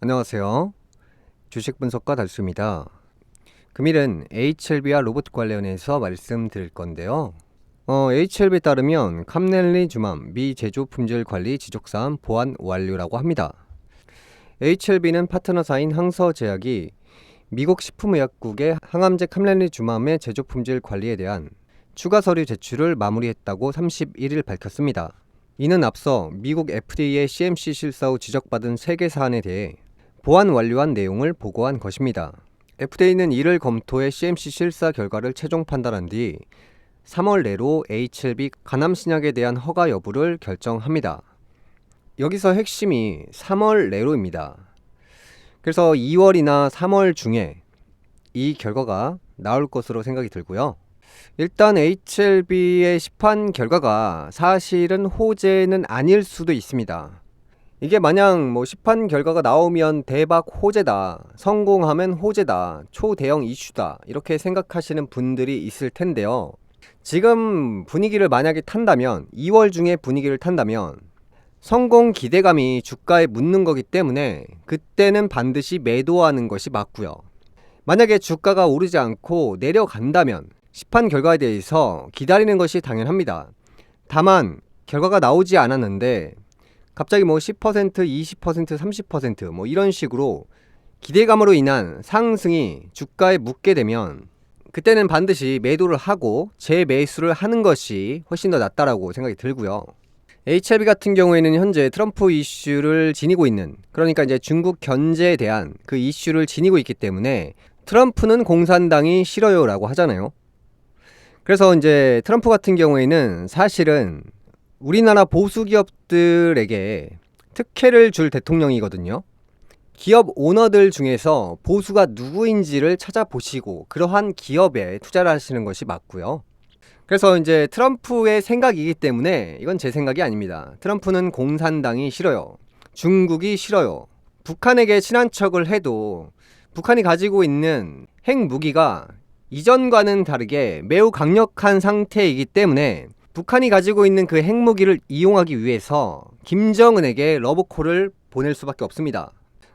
안녕하세요. 주식 분석가 달수입니다. 금일은 HLB와 로봇 관련해서 말씀드릴 건데요. HLB에 따르면 캄넬리 주맘 미 제조 품질 관리 지적사항 보완 완료라고 합니다. HLB는 파트너사인 항서제약이 미국 식품의약국의 항암제 캄넬리 주맘의 제조 품질 관리에 대한 추가 서류 제출을 마무리했다고 31일 밝혔습니다. 이는 앞서 미국 FDA의 CMC 실사 후 지적받은 3개 사안에 대해 보완 완료한 내용을 보고한 것입니다. FDA는 이를 검토해 CMC 실사 결과를 최종 판단한 뒤 3월 내로 HLB 간암 신약에 대한 허가 여부를 결정합니다. 여기서 핵심이 3월 내로입니다. 그래서 2월이나 3월 중에 이 결과가 나올 것으로 생각이 들고요. 일단 HLB의 시판 결과가 사실은 호재는 아닐 수도 있습니다. 이게 마냥 시판 결과가 나오면 대박 호재다, 성공하면 호재다, 초대형 이슈다 이렇게 생각하시는 분들이 있을 텐데요. 지금 분위기를 만약에 탄다면 2월 중에 분위기를 탄다면 성공 기대감이 주가에 묻는 거기 때문에 그때는 반드시 매도하는 것이 맞고요. 만약에 주가가 오르지 않고 내려간다면 시판 결과에 대해서 기다리는 것이 당연합니다. 다만 결과가 나오지 않았는데 갑자기 10%, 20%, 30% 이런 식으로 기대감으로 인한 상승이 주가에 묻게 되면 그때는 반드시 매도를 하고 재매수를 하는 것이 훨씬 더 낫다라고 생각이 들고요. HLB 같은 경우에는 현재 트럼프 이슈를 지니고 있는, 그러니까 이제 중국 견제에 대한 그 이슈를 지니고 있기 때문에 트럼프는 공산당이 싫어요라고 하잖아요. 그래서 이제 트럼프 같은 경우에는 사실은 우리나라 보수 기업들에게 특혜를 줄 대통령이거든요. 기업 오너들 중에서 보수가 누구인지를 찾아보시고 그러한 기업에 투자를 하시는 것이 맞고요. 그래서 이제 트럼프의 생각이기 때문에 이건 제 생각이 아닙니다. 트럼프는 공산당이 싫어요. 중국이 싫어요. 북한에게 친한 척을 해도 북한이 가지고 있는 핵무기가 이전과는 다르게 매우 강력한 상태이기 때문에 북한이 가지고 있는 그 핵무기를 이용하기 위해서 김정은에게 러브콜을 보낼 수밖에 없습니다.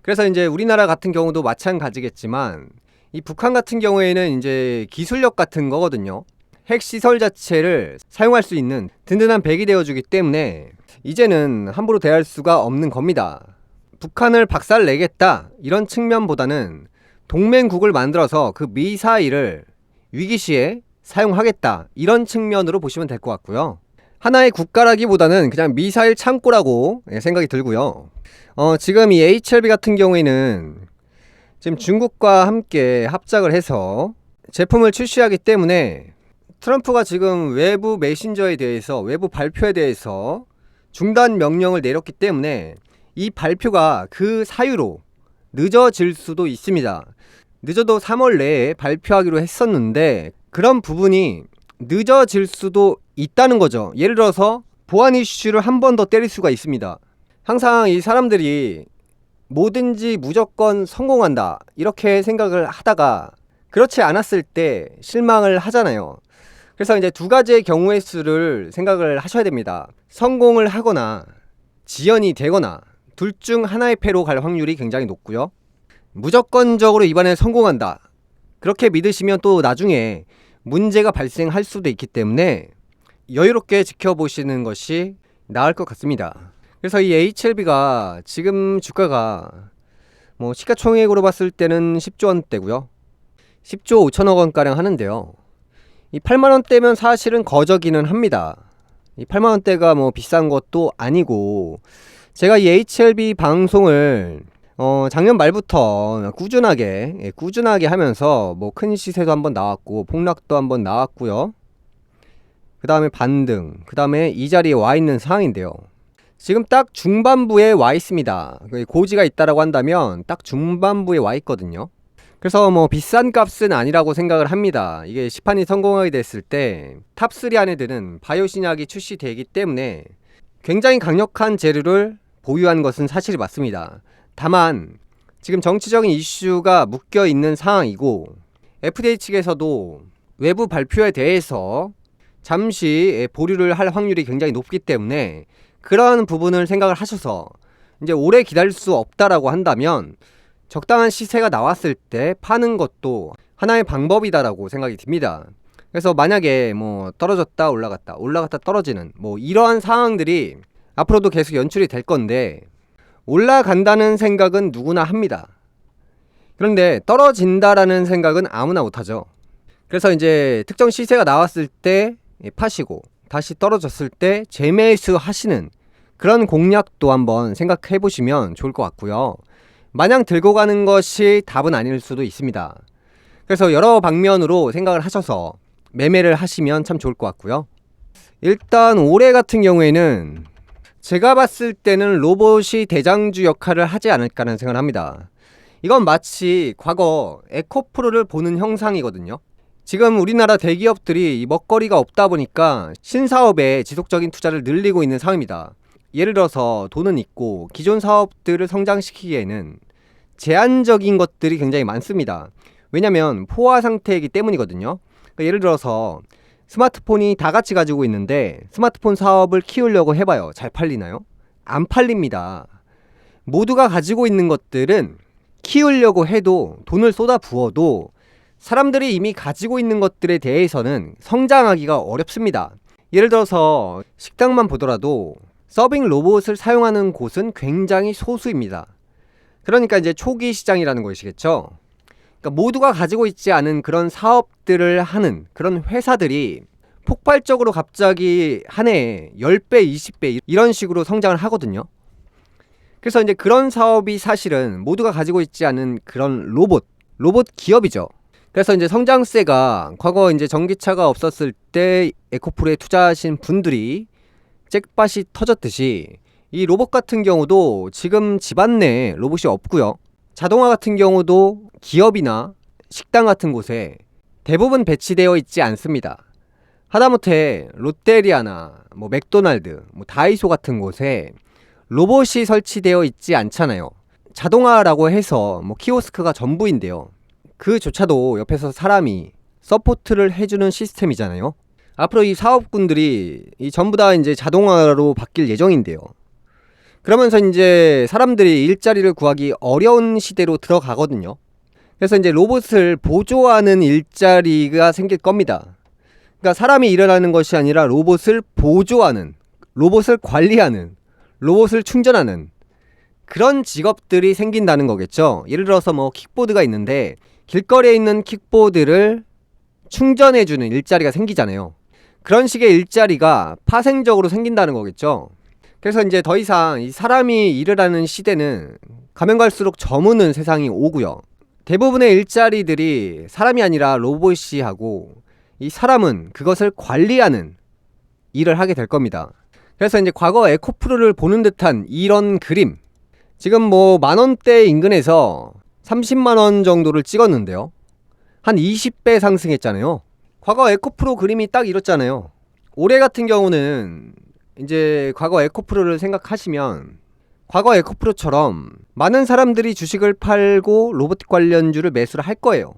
그래서 이제 우리나라 같은 경우도 마찬가지겠지만 이 북한 같은 경우에는 이제 기술력 같은 거거든요. 핵시설 자체를 사용할 수 있는 든든한 백이 되어주기 때문에 이제는 함부로 대할 수가 없는 겁니다. 북한을 박살내겠다 이런 측면보다는 동맹국을 만들어서 그 미사일을 위기시에 사용하겠다 이런 측면으로 보시면 될 것 같고요. 하나의 국가라기보다는 그냥 미사일 창고라고 생각이 들고요. 지금 이 HLB 같은 경우에는 지금 중국과 함께 합작을 해서 제품을 출시하기 때문에 트럼프가 지금 외부 메신저에 대해서, 외부 발표에 대해서 중단 명령을 내렸기 때문에 이 발표가 그 사유로 늦어질 수도 있습니다. 늦어도 3월 내에 발표하기로 했었는데 그런 부분이 늦어질 수도 있다는 거죠. 예를 들어서 보안 이슈를 한 번 더 때릴 수가 있습니다. 항상 이 사람들이 뭐든지 무조건 성공한다 이렇게 생각을 하다가 그렇지 않았을 때 실망을 하잖아요. 그래서 이제 두 가지의 경우의 수를 생각을 하셔야 됩니다. 성공을 하거나 지연이 되거나 둘 중 하나의 패로 갈 확률이 굉장히 높고요. 무조건적으로 이번에 성공한다 그렇게 믿으시면 또 나중에 문제가 발생할 수도 있기 때문에 여유롭게 지켜보시는 것이 나을 것 같습니다. 그래서 이 HLB가 지금 주가가 시가총액으로 봤을 때는 10조 원대고요. 10조 5천억 원가량 하는데요. 이 8만원대면 사실은 거저기는 합니다. 이 8만원대가 비싼 것도 아니고 제가 이 HLB 방송을 작년 말부터 꾸준하게 하면서 큰 시세도 한번 나왔고 폭락도 한번 나왔고요. 그 다음에 반등, 그 다음에 이 자리에 와 있는 상황인데요. 지금 딱 중반부에 와 있습니다. 고지가 있다라고 한다면 딱 중반부에 와 있거든요. 그래서 비싼 값은 아니라고 생각을 합니다. 이게 시판이 성공하게 됐을 때 탑3 안에 드는 바이오 신약이 출시되기 때문에 굉장히 강력한 재료를 보유한 것은 사실이 맞습니다. 다만 지금 정치적인 이슈가 묶여 있는 상황이고 FDA 측에서도 외부 발표에 대해서 잠시 보류를 할 확률이 굉장히 높기 때문에 그런 부분을 생각을 하셔서 이제 오래 기다릴 수 없다라고 한다면 적당한 시세가 나왔을 때 파는 것도 하나의 방법이다라고 생각이 듭니다. 그래서 만약에 뭐 떨어졌다 올라갔다 올라갔다 떨어지는 뭐 이러한 상황들이 앞으로도 계속 연출이 될 건데, 올라간다는 생각은 누구나 합니다. 그런데 떨어진다라는 생각은 아무나 못하죠. 그래서 이제 특정 시세가 나왔을 때 파시고 다시 떨어졌을 때 재매수 하시는 그런 공략도 한번 생각해 보시면 좋을 것 같고요. 마냥 들고 가는 것이 답은 아닐 수도 있습니다. 그래서 여러 방면으로 생각을 하셔서 매매를 하시면 참 좋을 것 같고요. 일단 올해 같은 경우에는 제가 봤을 때는 로봇이 대장주 역할을 하지 않을까라는 생각을 합니다. 이건 마치 과거 에코프로를 보는 형상이거든요. 지금 우리나라 대기업들이 먹거리가 없다 보니까 신사업에 지속적인 투자를 늘리고 있는 상황입니다. 예를 들어서 돈은 있고 기존 사업들을 성장시키기에는 제한적인 것들이 굉장히 많습니다. 왜냐면 포화 상태이기 때문이거든요. 그러니까 예를 들어서 스마트폰이 다 같이 가지고 있는데 스마트폰 사업을 키우려고 해봐요. 잘 팔리나요? 안 팔립니다. 모두가 가지고 있는 것들은 키우려고 해도 돈을 쏟아 부어도 사람들이 이미 가지고 있는 것들에 대해서는 성장하기가 어렵습니다. 예를 들어서 식당만 보더라도 서빙 로봇을 사용하는 곳은 굉장히 소수입니다. 그러니까 이제 초기 시장이라는 것이겠죠. 그러니까 모두가 가지고 있지 않은 그런 사업들을 하는 그런 회사들이 폭발적으로 갑자기 한 해에 10배, 20배 이런 식으로 성장을 하거든요. 그래서 이제 그런 사업이 사실은 모두가 가지고 있지 않은 그런 로봇 기업이죠. 그래서 이제 성장세가 과거 이제 전기차가 없었을 때 에코프로에 투자하신 분들이 잭팟이 터졌듯이 이 로봇 같은 경우도 지금 집안 내에 로봇이 없고요. 자동화 같은 경우도 기업이나 식당 같은 곳에 대부분 배치되어 있지 않습니다. 하다못해 롯데리아나 뭐 맥도날드, 뭐 다이소 같은 곳에 로봇이 설치되어 있지 않잖아요. 자동화라고 해서 뭐 키오스크가 전부인데요. 그조차도 옆에서 사람이 서포트를 해주는 시스템이잖아요. 앞으로 이 사업군들이 전부 다 이제 자동화로 바뀔 예정인데요. 그러면서 이제 사람들이 일자리를 구하기 어려운 시대로 들어가거든요. 그래서 이제 로봇을 보조하는 일자리가 생길 겁니다. 그러니까 사람이 일어나는 것이 아니라 로봇을 보조하는, 로봇을 관리하는, 로봇을 충전하는 그런 직업들이 생긴다는 거겠죠. 예를 들어서 뭐 킥보드가 있는데 길거리에 있는 킥보드를 충전해주는 일자리가 생기잖아요. 그런 식의 일자리가 파생적으로 생긴다는 거겠죠. 그래서 이제 더 이상 이 사람이 일을 하는 시대는 가면 갈수록 저무는 세상이 오고요. 대부분의 일자리들이 사람이 아니라 로봇이 하고 이 사람은 그것을 관리하는 일을 하게 될 겁니다. 그래서 이제 과거 에코프로를 보는 듯한 이런 그림, 지금 뭐 만원대 인근에서 30만원 정도를 찍었는데요. 한 20배 상승했잖아요. 과거 에코프로 그림이 딱 이렇잖아요. 올해 같은 경우는 이제 과거 에코프로를 생각하시면 과거 에코프로처럼 많은 사람들이 주식을 팔고 로봇 관련주를 매수를 할 거예요.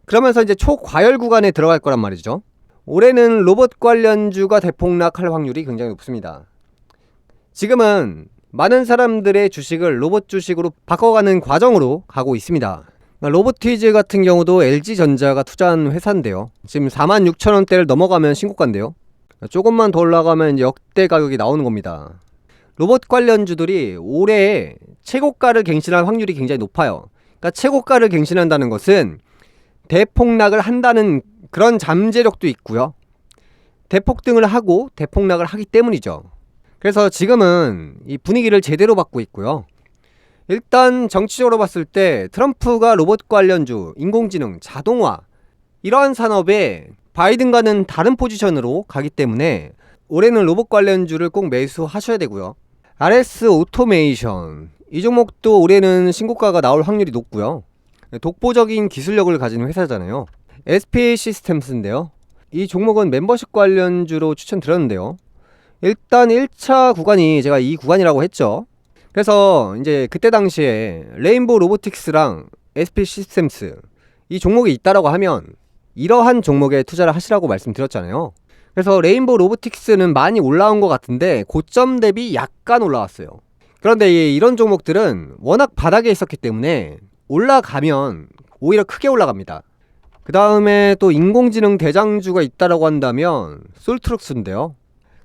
그러면서 이제 초과열 구간에 들어갈 거란 말이죠. 올해는 로봇 관련주가 대폭락할 확률이 굉장히 높습니다. 지금은 많은 사람들의 주식을 로봇 주식으로 바꿔가는 과정으로 가고 있습니다. 로보티즈 같은 경우도 LG전자가 투자한 회사인데요. 지금 46,000원대를 넘어가면 신고가인데요. 조금만 더 올라가면 이제 역대 가격이 나오는 겁니다. 로봇 관련주들이 올해 최고가를 갱신할 확률이 굉장히 높아요. 그러니까 최고가를 갱신한다는 것은 대폭락을 한다는 그런 잠재력도 있고요. 대폭등을 하고 대폭락을 하기 때문이죠. 그래서 지금은 이 분위기를 제대로 받고 있고요. 일단 정치적으로 봤을 때 트럼프가 로봇 관련주, 인공지능, 자동화 이러한 산업에 바이든과는 다른 포지션으로 가기 때문에 올해는 로봇 관련주를 꼭 매수하셔야 되고요. RS 오토메이션 이 종목도 올해는 신고가가 나올 확률이 높고요. 독보적인 기술력을 가진 회사잖아요. SPA 시스템스인데요. 이 종목은 멤버십 관련주로 추천드렸는데요. 일단 1차 구간이 제가 이 구간이라고 했죠. 그래서 이제 그때 당시에 레인보우 로보틱스랑 SP 시스템스 이 종목이 있다라고 하면 이러한 종목에 투자를 하시라고 말씀드렸잖아요. 그래서 레인보우 로보틱스는 많이 올라온 것 같은데 고점 대비 약간 올라왔어요. 그런데 이런 종목들은 워낙 바닥에 있었기 때문에 올라가면 오히려 크게 올라갑니다. 그 다음에 또 인공지능 대장주가 있다라고 한다면 솔트룩스인데요.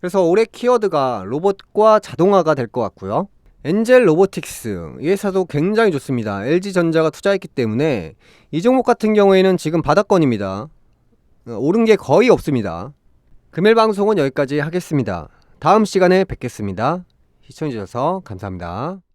그래서 올해 키워드가 로봇과 자동화가 될 것 같고요. 엔젤 로보틱스 이 회사도 굉장히 좋습니다. LG전자가 투자했기 때문에 이 종목 같은 경우에는 지금 바닥권입니다. 오른 게 거의 없습니다. 금일 방송은 여기까지 하겠습니다. 다음 시간에 뵙겠습니다. 시청해주셔서 감사합니다.